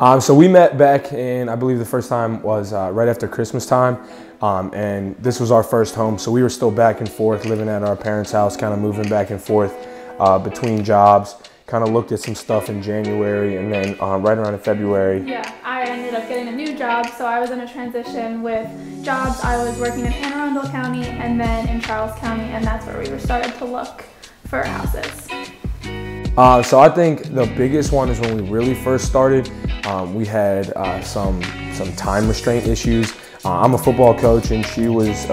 So we met back in, I believe the first time was right after Christmas time, and this was our first home. So we were still back and forth, living at our parents' house, kind of moving back and forth between jobs. Kind of looked at some stuff in January, and then right around in February. Yeah, I ended up getting a new job, so I was in a transition with jobs. I was working in Anne Arundel County and then in Charles County, and that's where we were started to look for houses. So I think the biggest one is when we really first started. We had some time restraint issues. I'm a football coach, and she was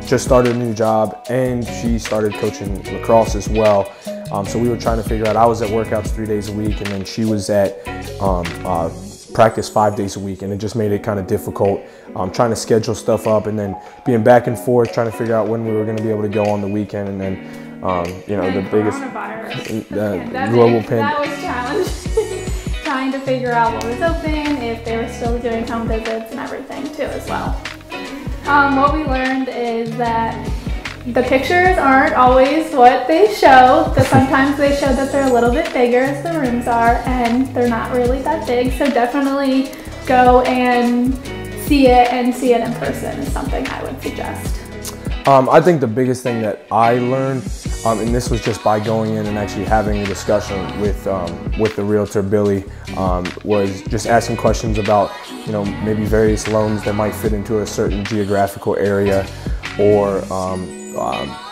just started a new job, and she started coaching lacrosse as well. So we were trying to figure out, I was at workouts 3 days a week, and then she was at practice 5 days a week, and it just made it kind of difficult trying to schedule stuff up, and then being back and forth, trying to figure out when we were going to be able to go on the weekend, and then you know, and the biggest global pandemic, that was challenging. Trying to figure out what was open, if they were still doing home visits and everything too as well. What we learned is that the pictures aren't always what they show. Sometimes they show that they're a little bit bigger as the rooms are, and they're not really that big. So definitely go and see it in person is something I would suggest. I think the biggest thing that I learned, and this was just by going in and actually having a discussion with the realtor Billy, was just asking questions about, you know, maybe various loans that might fit into a certain geographical area, or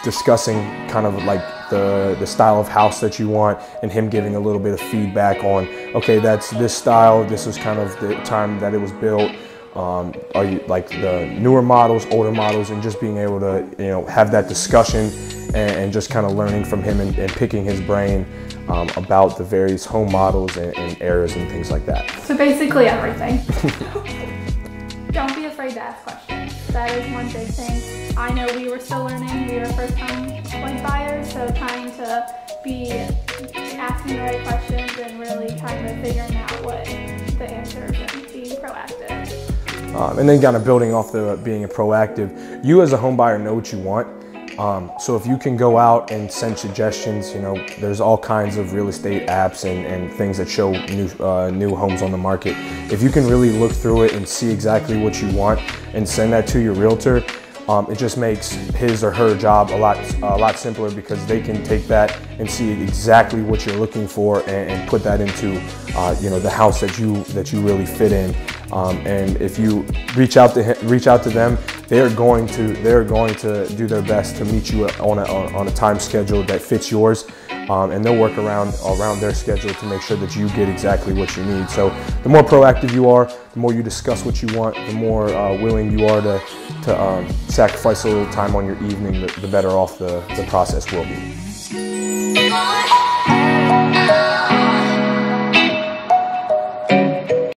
discussing kind of like the style of house that you want, and him giving a little bit of feedback on, okay, that's this style, this is kind of the time that it was built. Are you like the newer models, older models, and just being able to, you know, have that discussion and just kind of learning from him and picking his brain about the various home models and eras and things like that. So basically everything. Don't be afraid to ask questions. That is one big thing. I know we were still learning. We were first time buyers, so trying to be asking the right questions and really kind of figuring out what the answers and being proactive. And then kind of building off the being proactive, you as a home buyer know what you want. So if you can go out and send suggestions, you know, there's all kinds of real estate apps and things that show new homes on the market. If you can really look through it and see exactly what you want and send that to your realtor, it just makes his or her job a lot simpler, because they can take that and see exactly what you're looking for and put that into you know, the house that you really fit in. And if you reach out to them, they're going to do their best to meet you on a time schedule that fits yours, and they'll work around their schedule to make sure that you get exactly what you need. So the more proactive you are, the more you discuss what you want, the more willing you are to sacrifice a little time on your evening, the better off the process will be.